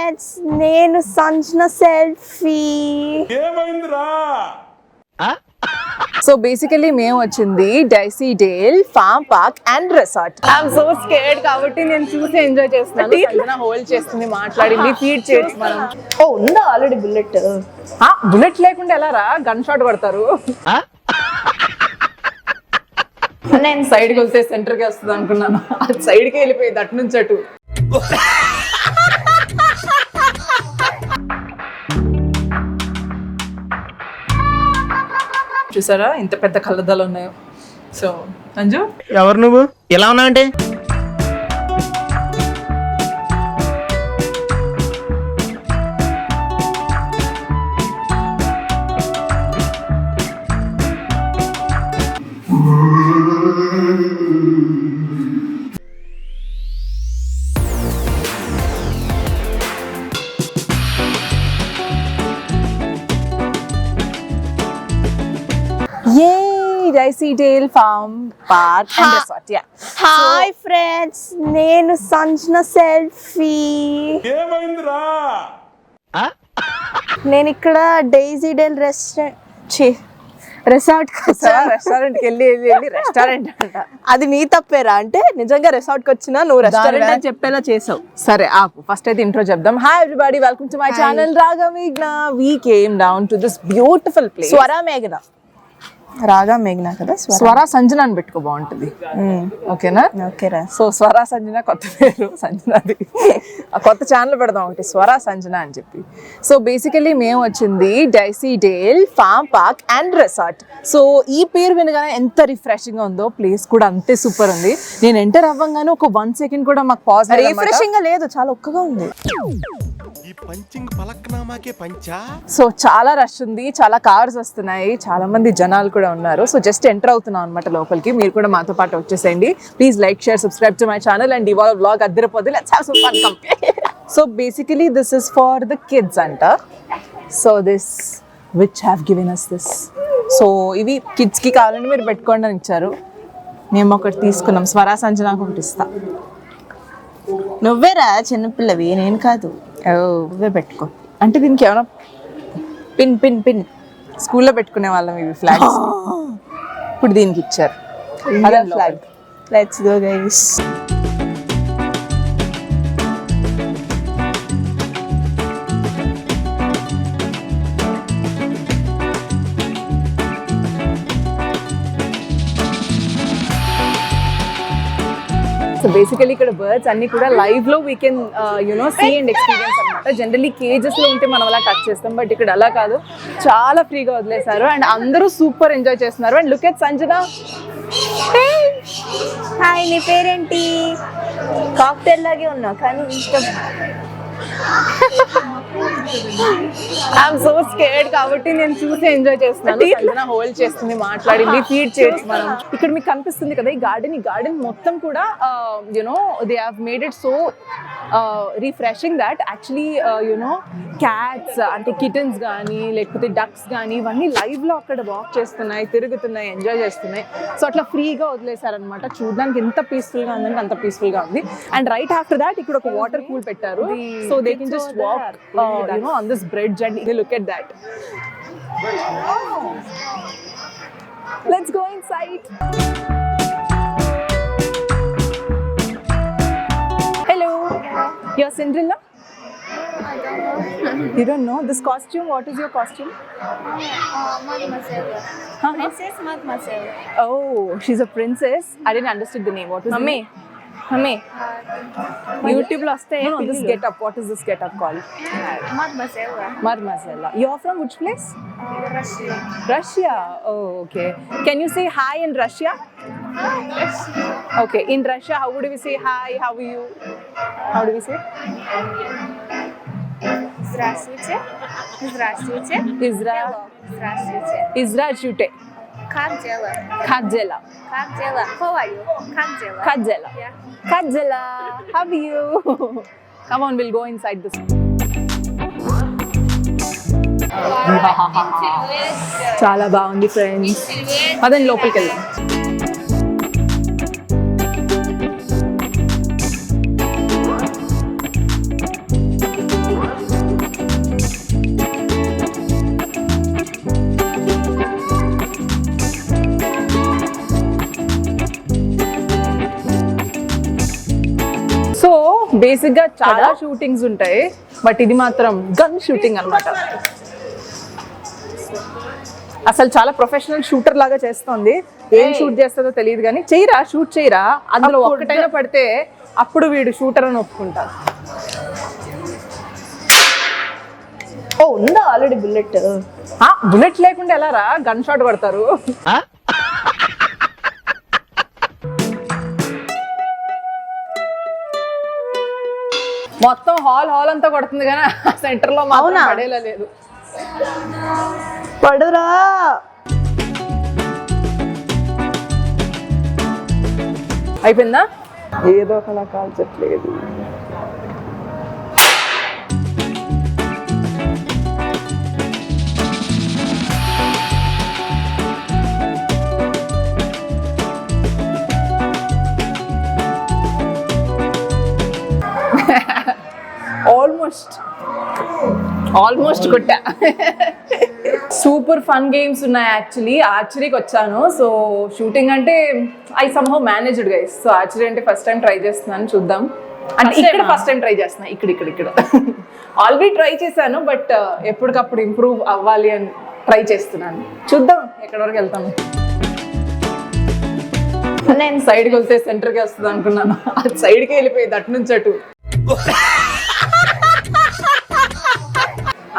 Friends, నేను Sanjana selfie. So basically మేము వచ్చింది Daisy Dale farm park and resort. I'm so scared కాబట్టి నేను చూసి ఎంజాయ్ చేస్తున్నాను. సంజన హోల్డ్ చేస్తుంది, మాట్లాడింది, ఫీడ్ చేయొచ్చు మనం. ఓ ఉందా ఆల్రెడీ బుల్లెట్? బుల్లెట్ లేకుండా ఎలా రా, గన్ షాట్ కొడతారు. నేను సైడ్కి వెళ్తే సెంటర్కి వస్తుంది అనుకున్నాను, అది సైడ్కి వెళ్ళిపోయింది అటు నుంచి అటు. చూసారా ఇంత పెద్ద కళ్ళద్దాలు ఉన్నాయో. సో అంజు, ఎవరు నువ్వు ఎలా ఉన్నావంటే? Daisy Dale farm park and resort. Hi friends, నేను సంజన సెల్ఫీ. నేను ఇక్కడ డైసీ డేల్ రిసార్ట్ రెస్టారెంట్కి వెళ్ళి రెస్టారెంట్ అంట. అది నీ తప్పేరా? అంటే నిజంగా రిసార్ట్ కి వచ్చినా నువ్వు రెస్టారెంట్ అని చెప్పేలా చేసావు. సరే ఆపు, ఫస్ట్ అయితే ఇంట్రో చెప్దాం. Hi everybody, welcome to my channel రాగా మేఘ్నా. We came down to this beautiful place. Swara మేఘన, రాగా మేఘన కదా. స్వరా సంజన అని పెట్టుకో, బాగుంటుంది. ఓకేనా? ఓకేరా. సో స్వరా సంజన కొత్త పేరు, సంజనది. కొత్త ఛానల్ పెడదాం ఒకటి, స్వరా సంజన అని చెప్పి. సో బేసికలీ మేము వచ్చింది Daisy Dale farm park and resort. So ఈ పేరు వినగానే ఎంత రిఫ్రెషింగ్ గా ఉందో, ప్లేస్ కూడా అంతే సూపర్ ఉంది. నేను ఎంటర్ అవ్వగానే ఒక 1 సెకండ్ కూడా మాకు పాజ్. రిఫ్రెషింగ్ గా లేదు, చాలా ఒక్కగా ఉంది. సో చాలా రష్ ఉంది, చాలా కార్స్ వస్తున్నాయి, చాలా మంది జనాలు కూడా ఉన్నారు. సో జస్ట్ ఎంటర్ అవుతున్నాం అనమాట లోపలికి. మీరు కూడా మాతో పాటు వచ్చేసేయండి. Please like, share, subscribe to my channel and ఇవాళ వ్లాగ్ అద్దరిపోద్ది. Let's have some fun. Come. So basically this is for the kids అంట. So this which have given us this. So ఇవి కిడ్స్ కి కావాలంటే మీరు పెట్టుకోండి అని ఇచ్చారు. మేము ఒకటి తీసుకున్నాం. స్వరా సంజనాకు ఒకటి ఇస్తా. నువ్వేరా చిన్నపిల్లవి, నేను కాదు. నువ్వే పెట్టుకో. అంటే దీనికి ఏమైనా పిన్ పిన్ పిన్ స్కూల్లో పెట్టుకునే వాళ్ళం ఇవి ఫ్లాగ్స్. ఇప్పుడు దీనికి ఇచ్చారు అదే flag. Let's go guys. So basically ఇక్కడ బర్డ్స్ అన్ని కూడా లైవ్ లో we can see and experience అనమాట. జనరల్లీ కేజెస్ లో ఉంటే మనం అలా టచ్ చేస్తాం, బట్ ఇక్కడ అలా కాదు, చాలా ఫ్రీగా వదిలేశారు అండ్ అందరూ సూపర్ ఎంజాయ్ చేస్తున్నారు. And look at Sanjana. Hi, నీ పేరేంటి? కాక్టైల్ లాగే ఉన్నావు కానీ ఇష్టం. ఐఎమ్ సో స్కేర్డ్ కాబట్టి నేను చూసి ఎంజాయ్ చేస్తున్నాను. సంజన హోల్డ్ చేస్తుంది, మాట్లాడింది, ఫీడ్ చేయొచ్చు మనం. ఇక్కడ మీకు కనిపిస్తుంది కదా ఈ గార్డెన్ మొత్తం కూడా they have made it so refreshing that actually cats అంటే కిటన్స్ కానీ లేకపోతే డక్స్ కానీ ఇవన్నీ లైవ్ లో అక్కడ వాక్ చేస్తున్నాయి, తిరుగుతున్నాయి, ఎంజాయ్ చేస్తున్నాయి. సో అట్లా ఫ్రీగా వదిలేశారనమాట. చూడడానికి ఎంత పీస్ఫుల్ గా ఉందంటే అంత పీస్ఫుల్ గా ఉంది. అండ్ రైట్ ఆఫ్టర్ దాట్ ఇక్కడ ఒక వాటర్ పూల్ పెట్టారు. So they can just walk on this bridge and they look at that. Let's go inside. Hello, you're Cinderella? I don't know. You don't know this costume? What is your costume? Mademoiselle. Huh? Princess Mademoiselle. Oh, she's a princess. I didn't understand the name. What was Mummy. the name? Mummy. YouTube lo vaste. No, this get up. What is this get up called? Mademoiselle. Mademoiselle. You're from which place? Russia. Russia. Oh, okay. Can you say hi in Russia? Russia. Okay. In Russia, how would we say hi? How are you? How do we say? Здравствуйте. Здравствуйте. Israel. Здравствуйте. Izraelshute. Как дела? Kadzela. Как дела? How are you? Как дела? Kadzela. Yeah. Kadzela. How are you? Come on, we'll go inside this. చాలా బాగుంది friends. అదే లోపలికి వెళ్దాం. Basic గా చాలా shootings ఉంటాయి, but ఇది మాత్రం గన్ షూటింగ్ అన్నమాట. అసలు చాలా ప్రొఫెషనల్ షూటర్ లాగా చేస్తోంది. ఏం షూట్ చేస్తుందో తెలియదు కానీ షూట్ చేయరా అందులో ఒక్కటైనా పడితే అప్పుడు వీడు షూటర్ అని ఒప్పుకుంటారు. ఓ ఉందా ఆల్రెడీ బుల్లెట్? బుల్లెట్ లేకుండా ఎలా రా గన్ షాట్ కొడతారు? మొత్తం హాల్ అంతా కొడుతుంది కానీ సెంటర్ లో మాత్రం పడేలా లేదు. పడురా. అయిపోయిందా? ఏదో ఒకలా కాల్చట్లేదు. ఆల్మోస్ట్ కొట్టా. సూపర్ ఫన్ గేమ్స్ ఉన్నాయి. యాక్చువల్లీ ఆర్చరీకి వచ్చాను. సో షూటింగ్ అంటే I somehow managed guys. So archery అంటే ఫస్ట్ టైం ట్రై చేస్తున్నాను, చూద్దాం. అంటే ఇక్కడ ఫస్ట్ టైం ట్రై చేస్తున్నా. ఇక్కడ ఆల్రెడీ ట్రై చేశాను, బట్ ఎప్పటికప్పుడు ఇంప్రూవ్ అవ్వాలి అని ట్రై చేస్తున్నాను. చూద్దాం ఎక్కడి వరకు వెళ్తాను. నేను సైడ్కి వెళ్తే సెంటర్కి వస్తుంది అనుకున్నాను, అది సైడ్కి వెళ్ళిపోయింది అటు నుంచి అటు.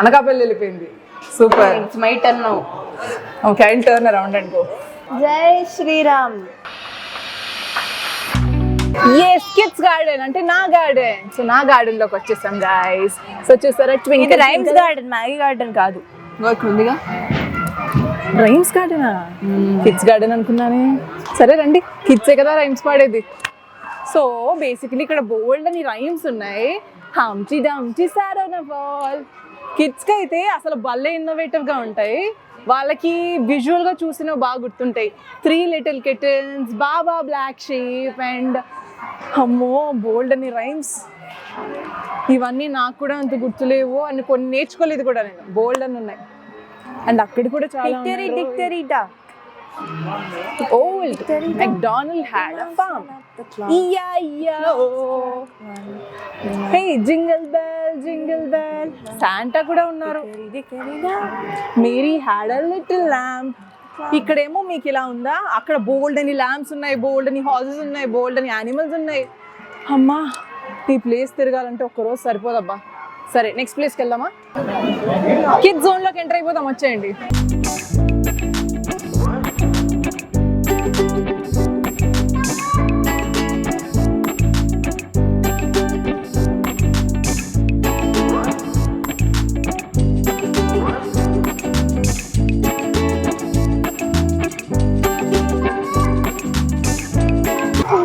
అనకాపల్లి వెళ్ళిపోయింది. Super. It's my turn now. Okay, I will turn around and go. జై శ్రీరామ్. yes కిడ్స్ గార్డెన్ అంటే నా గార్డెన్. సో నా గార్డెన్ లోకి వచ్చేసాం గైస్. సో చూసారా ఇది twinkle rhymes garden, Maggi garden కాదు. వర్క్ ఉందిగా. రైమ్స్ గార్డెనా? కిడ్స్ గార్డెన్ అనుకున్నానే. సరే రండి, కిడ్సే కదా రైమ్స్ పాడేది. సో బేసికలీ ఇక్కడ బోల్డ్ అని రైమ్స్ ఉన్నాయి. హంచి డంచి సార్ ఆన్ ఎ వాల్. కిడ్స్కి అయితే అసలు భలే ఇన్నోవేటివ్గా ఉంటాయి. వాళ్ళకి విజువల్గా చూసినవి బాగా గుర్తుంటాయి. 3 little kittens, baba black sheep and అమ్మో బోల్డ్ అని రైమ్స్. ఇవన్నీ నాకు కూడా అంత గుర్తులేవు అని కొన్ని నేర్చుకోలేదు కూడా నేను. బోల్డ్ అని ఉన్నాయి. అండ్ అక్కడ కూడా చాలా డిక్టరీటా. Old MacDonald had a farm. E-I-E-O. Hey, jingle bell. Santa కూడా ఉన్నారు. Mary had a little lamb. ఇక్కడేమో మీకు ఇలా ఉందా, అక్కడ బోల్డ్ అని ల్యాంప్స్ ఉన్నాయి, బోల్డ్ అని హార్సెస్ ఉన్నాయి, బోల్డ్ అని యానిమల్స్ ఉన్నాయి. అమ్మా ఈ ప్లేస్ తిరగాలంటే ఒక్కరోజు సరిపోదబ్బా. సరే నెక్స్ట్ ప్లేస్కి వెళ్దామా? కిడ్స్ జోన్లోకి ఎంటర్ అయిపోదాం, వచ్చేయండి.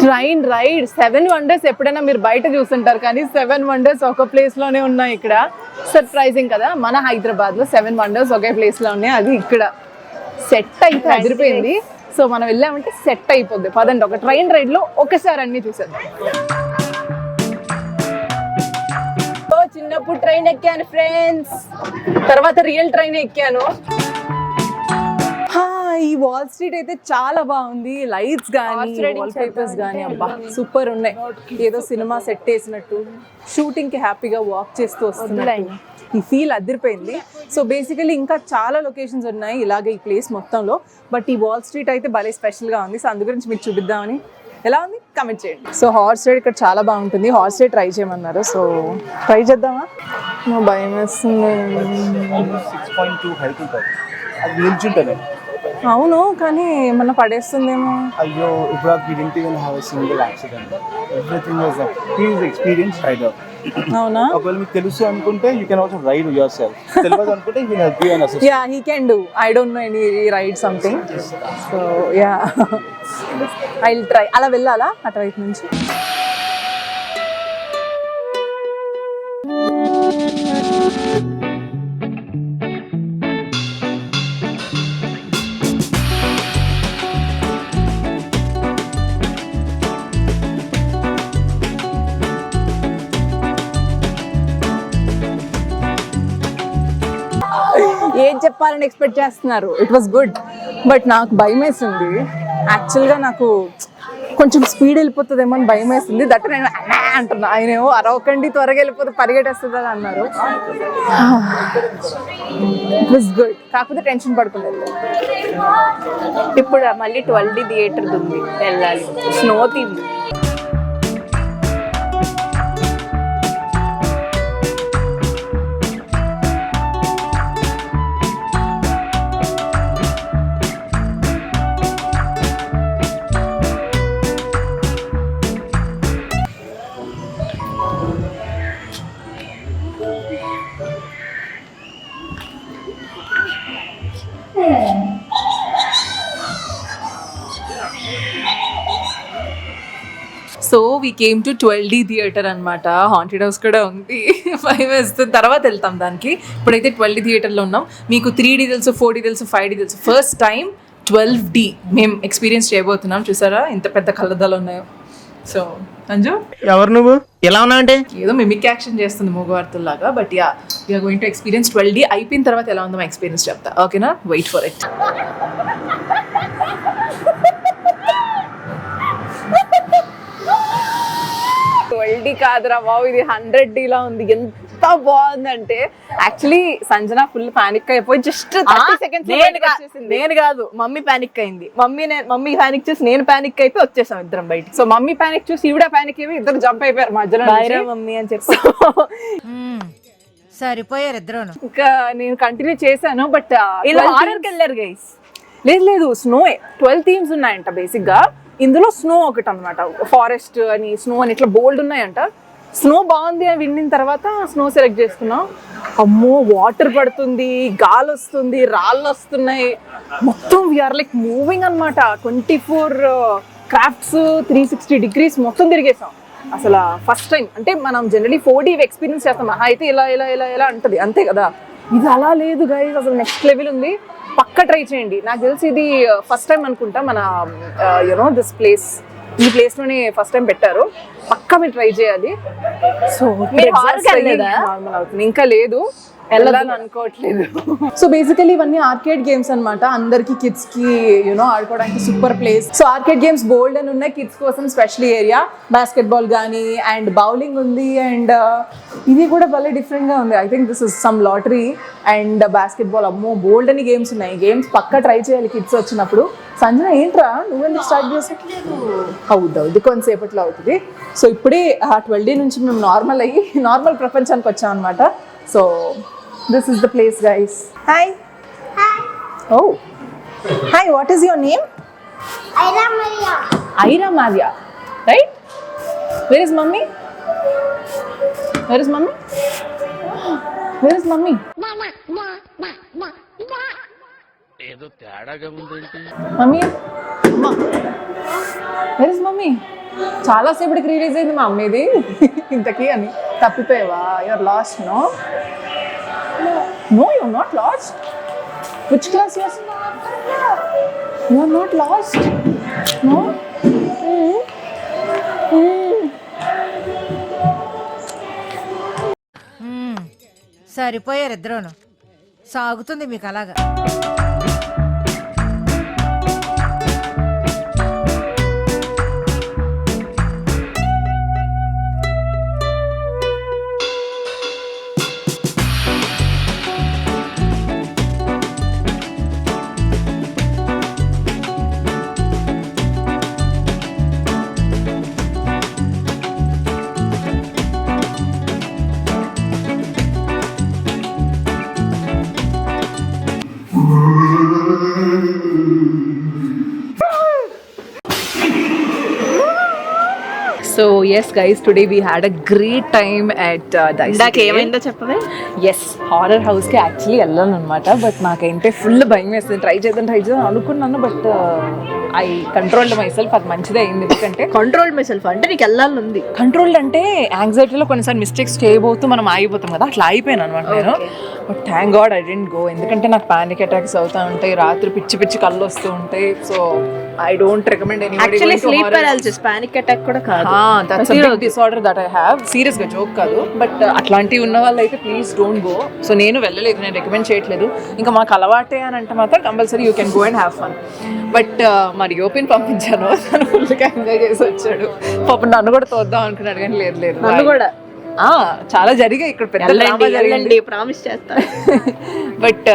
ట్రైన్ రైడ్ 7 వండర్స్ ఎప్పుడైనా మీరు బయట చూస్తుంటారు, కానీ 7 వండర్స్ ఒక ప్లేస్ లోనే ఉన్నాయి ఇక్కడ. సర్ప్రైజింగ్ కదా, మన హైదరాబాద్ లో 7 వండర్స్ ఒకే ప్లేస్ లో ఉన్నాయి. అది ఇక్కడ సెట్ అయితే అదిరిపోయింది. సో మనం వెళ్ళామంటే సెట్ అయిపోద్ది. పదండి ఒక ట్రైన్ రైడ్ లో ఒకసారి అన్ని చూసేద్దాం. చిన్నప్పుడు ట్రైన్ ఎక్కాను ఫ్రెండ్స్, తర్వాత రియల్ ట్రైన్ ఎక్కాను. ఈ వాల్ స్ట్రీట్ అయితే చాలా బాగుంది. లైట్స్ కానీ వాల్ పేపర్స్ కానీ అబ్బా సూపర్ ఉన్నాయి. ఏదో సినిమా సెట్ వేసినట్టు షూటింగ్ కి హ్యాపీగా వాక్ చేస్తూ వస్తున్నాయి. ఈ ఫీల్ అదిరిపోయింది. సో బేసికలీ ఇంకా చాలా లొకేషన్స్ ఉన్నాయి ఇలాగే ఈ ప్లేస్ మొత్తంలో, బట్ ఈ వాల్ స్ట్రీట్ అయితే భలే స్పెషల్గా ఉంది. సో అందు గురించి మీకు చూపిద్దామని. ఎలా ఉంది కమెంట్ చేయండి. సో హార్స్ రైడ్ ఇక్కడ చాలా బాగుంటుంది. హార్స్ రైడ్ ట్రై చేయమన్నారు, సో ట్రై చేద్దామా? భయం వేస్తుంది. అవును, కానీ ఏమన్నా పడేస్తుందేమో. అయ్యో ఇప్పుడు didn't even have a single accident. Everything was he is experienced rider. అవునా? ఒకవేళ మీకు తెలుసు అనుకుంటే you can also ride yourself. తెలియదు అనుకుంటే he will help you and assist. Yeah, he can do. I don't know any ride something. So yeah, I'll try. అలా వెళ్ళాలా అటువైపు నుంచి? ఏం చెప్పాలని ఎక్స్పెక్ట్ చేస్తున్నారు? ఇట్ వాస్ గుడ్, బట్ నాకు భయం వేసింది. యాక్చువల్గా నాకు కొంచెం స్పీడ్ వెళ్ళిపోతుందేమో అని భయం వేస్తుంది. దట్ నేను అన్నా అంటున్నా, ఆయనేమో అరవకండి థత్వరగా వెళ్ళిపోతే పరిగెట్టేస్తుంది అని అన్నారు. ఇట్ వాస్ గుడ్, కాకపోతే టెన్షన్ పడుతుంది. ఇప్పుడు మళ్ళీ 12D థియేటర్ ఉంది, వెళ్ళాలి. Snow theme. So we came to 12D theatre అనమాట. హాంటెడ్ హౌస్ కూడా ఉంది, 5 వేస్తుంది, తర్వాత వెళ్తాం దానికి. ఇప్పుడైతే 12D థియేటర్లో ఉన్నాం. మీకు 3D తెలుసు, 4D తెలుసు, 5D తెలుసు. ఫస్ట్ టైం 12D మేము ఎక్స్పీరియన్స్ చేయబోతున్నాం. చూసారా ఎంత పెద్ద కళ్ళద్దాలు ఉన్నాయో. సో అంజు, ఎవరు నువ్వు? ఎలా ఉన్నా అంటే ఏదో మిమిక్ యాక్షన్ చేస్తుంది మూగవార్తల్లాగా. But yeah, we're going to experience 12D. అయిపోయిన తర్వాత ఎలా ఉందో మా ఎక్స్పీరియన్స్ చెప్తా, ఓకేనా? Wait for it. ట్వెల్డీ కాదురా బాబు, ఇది 100D లా ఉంది. ఎంత బాగుందంటే యాక్చువల్లీ సంజన ఫుల్ పానిక్ అయిపోయి జస్ట్ 30 seconds నేను కాదు, మమ్మీ పానిక్ అయింది. మమ్మీ పానిక్ చేసి నేను పానిక్ అయిపోయి వచ్చేసాం ఇద్దరం బయట. సో మమ్మీ పానిక్ చూసి ఈవిడ పానిక్ అయిపోయి ఇద్దరు జంప్ అయిపోయారు మధ్యలో. మమ్మీ అని చెప్పి సరిపోయారు ఇద్దరు. ఇంకా నేను కంటిన్యూ చేశాను. బట్ హారర్కి వెళ్ళారు గైస్. లేదు, స్నో 12 థీమ్స్ ఉన్నాయంట బేసిక్ గా. ఇందులో స్నో ఒకటి అనమాట, ఫారెస్ట్ అని, స్నో అని, ఇట్లా బోల్డ్ ఉన్నాయంట. స్నో బాగుంది అని విన్న తర్వాత స్నో సెలెక్ట్ చేసుకున్నాం. అమ్మో, వాటర్ పడుతుంది, గాలి వస్తుంది, రాళ్ళు వస్తున్నాయి, మొత్తం వీఆర్ లైక్ మూవింగ్ అనమాట. 24 క్రాఫ్ట్స్, 360 degrees మొత్తం తిరిగేసాం. అసలు ఫస్ట్ టైం అంటే మనం జనరలీ 4D ఎక్స్పీరియన్స్ చేస్తాం, అయితే ఇలా ఇలా ఇలా ఇలా అంటది అంతే కదా. ఇది అలా లేదు గైస్, అసలు నెక్స్ట్ లెవెల్ ఉంది. పక్క ట్రై చేయండి. నాకు తెలిసి ఇది ఫస్ట్ టైం అనుకుంటా మన యూనో దిస్ ప్లేస్, ఈ ప్లేస్ లోనే ఫస్ట్ టైం పెట్టారు. పక్కా మీరు ట్రై చేయాలి. సో నార్మల్ అవుతుంది, ఇంకా లేదు, వెళ్ళాలని అనుకోవట్లేదు. సో బేసికలీ ఇవన్నీ ఆర్కేడ్ గేమ్స్ అనమాట. అందరికి కిడ్స్ కి యూనో ఆడుకోవడానికి super place. So arcade games బోల్డ్ అని ఉన్నాయి కిడ్స్ కోసం, స్పెషల్ ఏరియా. బాస్కెట్ బాల్ కానీ అండ్ బౌలింగ్ ఉంది. అండ్ ఇది కూడా భలే డిఫరెంట్ గా ఉంది. I think this is some lottery and basketball. అమ్మో, బోల్డ్ అని గేమ్స్ ఉన్నాయి. గేమ్స్ పక్కా ట్రై చేయాలి కిడ్స్ వచ్చినప్పుడు. సంజన ఏంట్రా నువ్వెందుకు స్టార్ట్ చేసావు? అవుద్ది కొంతసేపట్లో అవుతుంది. సో ఇప్పుడే 12D నుంచి మేము నార్మల్ ప్రపంచానికి వచ్చాం అనమాట. So this is the place, guys. Hi. Oh, hi, what is your name? Aira Maria, right? Where is mommy? Where is mommy? ఏదో తేడాగా ఉందేంటి మమ్మీ, అమ్మా, వేర్ ఇస్ మమ్మీ? చాలా సేపటికి రిలీజ్ అయింది మా అమ్మీది. ఇంతకీ అని తప్పిపోయావా? You're lost. No, you're not lost. Which class you are? You're not lost. No? సరిపోయారు ఇద్దరును. సాగుతుంది మీకు అలాగా. So yes guys, today we had a great time at Dice. ఇందాక ఏమైందో చెప్పవే? ఎస్, హారర్ హౌస్కి యాక్చువల్లీ వెళ్ళాను అనమాట. బట్ నాకైతే ఫుల్ భయం వేస్తుంది. ట్రై చేద్దాం అనుకున్నాను. But I controlled my self. అది మంచిదే అయింది. ఎందుకంటే కంట్రోల్ మై సెల్ఫ్ అంటే నీకు వెళ్ళాలని ఉంది. కంట్రోల్డ్ అంటే యాంగ్జైటీలో కొన్నిసార్లు మిస్టేక్స్ చేయబోతూ మనం ఆగిపోతాం కదా, అట్లా అయిపోయాను అనమాట నేను. But thank God I didn't go, ఎందుకంటే నాకు పానిక్ అటాక్స్ అవుతూ ఉంటాయి, రాత్రి పిచ్చి పిచ్చి కళ్ళు వస్తూ ఉంటాయి. So I don't recommend actually sleep paralysis panic attack కూడా కాదు. That's a big disorder that I have. Serious గా జోక్ కాదు, బట్ అట్లాంటివి ఉన్న వాళ్ళు అయితే ప్లీజ్ డోంట్ గో. సో నేను వెళ్ళలేదు, నేను రికమెండ్ చేయట్లేదు. ఇంకా మాకు అలవాటే అని అంటే మాత్రం compulsory you can go and have fun. But మరి యోపిన్ పంపించాను, తను ఫుల్గా ఎంజాయ్ చేసి వచ్చాడు. పాపం నన్ను కూడా తోద్దాం అనుకున్నాడు కానీ లేదు లేదు. నన్ను కూడా చాలా జరిగాయి ఇక్కడ, పెద్ద డ్రామా జరిగింది. ప్రామిస్ చేస్తా. బట్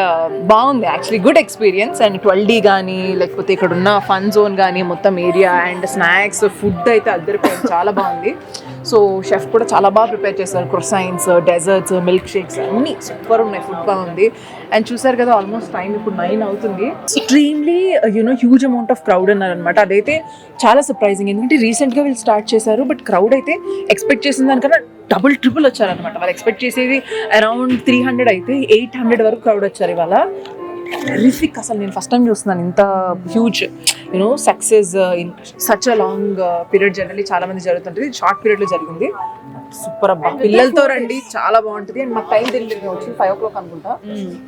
బాగుంది actually, good experience. And 12D కానీ లేకపోతే ఇక్కడ ఉన్న ఫన్ జోన్ కానీ మొత్తం ఏరియా అండ్ స్నాక్స్ ఫుడ్ అయితే అద్దరిపోయింది, చాలా బాగుంది. సో షెఫ్ కూడా చాలా బాగా ప్రిపేర్ చేస్తారు, క్రొసైన్స్, డెజర్ట్స్, మిల్క్ షేక్స్ అన్నీ సూపర్ ఉన్నాయి, ఫుడ్ బాగుంది. అండ్ చూసారు కదా ఆల్మోస్ట్ టైం ఇప్పుడు 9 అవుతుంది. Extremely huge amount of crowd అన్నారనమాట. అదైతే చాలా సర్ప్రైజింగ్, ఎందుకంటే రీసెంట్గా వీళ్ళు స్టార్ట్ చేశారు, బట్ క్రౌడ్ అయితే ఎక్స్పెక్ట్ చేసిన దానికన్నా డబుల్ ట్రిపుల్ వచ్చారనమాట. వాళ్ళు ఎక్స్పెక్ట్ చేసేది అరౌండ్ 300 అయితే 800 వరకు క్రౌడ్ వచ్చారు ఇవాళ. టెరిఫిక్, అసలు నేను ఫస్ట్ టైం చూస్తున్నాను ఇంత huge success in such a long period. Generally చాలా మంది జరుగుతుంటుంది, షార్ట్ పీరియడ్ లో జరిగింది. సూపర్ అబ్బా, పిల్లలతో రండి, చాలా బాగుంటుంది. అండ్ మాకు టైం తెలియదు, వచ్చి 5 o'clock అనుకుంటా.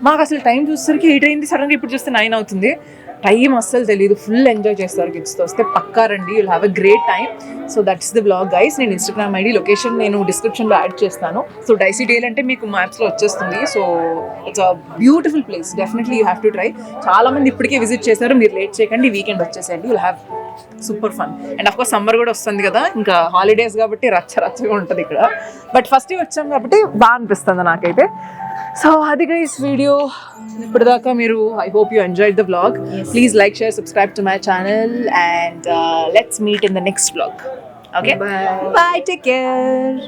మాకు అసలు టైం చూసేసరికి 8 అయింది, సడన్ గా ఇప్పుడు చూస్తే 9 అవుతుంది. టైం అస్సలు తెలియదు, ఫుల్ ఎంజాయ్ చేస్తారు కిడ్స్తో వస్తే. పక్కా రండి, you'll have a great time. So that's the blog guys. నేను ఇన్స్టాగ్రామ్ ఐడి లొకేషన్ నేను డిస్క్రిప్షన్లో యాడ్ చేస్తాను. సో డైసీ డేల్ అంటే మీకు మ్యాప్స్లో వచ్చేస్తుంది. So it's a beautiful place, definitely you have to try. చాలా మంది ఇప్పటికే విజిట్ చేశారు, మీరు లేట్ చేయకండి, వీకెండ్ వచ్చేసేయండి, you'll have super fun. And of course summer కూడా వస్తుంది కదా, ఇంకా హాలిడేస్ కాబట్టి రచ్చగా ఉంటుంది ఇక్కడ. బట్ ఫస్ట్ వచ్చాం కాబట్టి బాగా అనిపిస్తుంది నాకైతే. సో అది గైస్ వీడియో ఇప్పటిదాకా మీరు, I hope you enjoyed the vlog. Please like, share, subscribe to my channel and let's meet in the next vlog. Okay, bye, take care.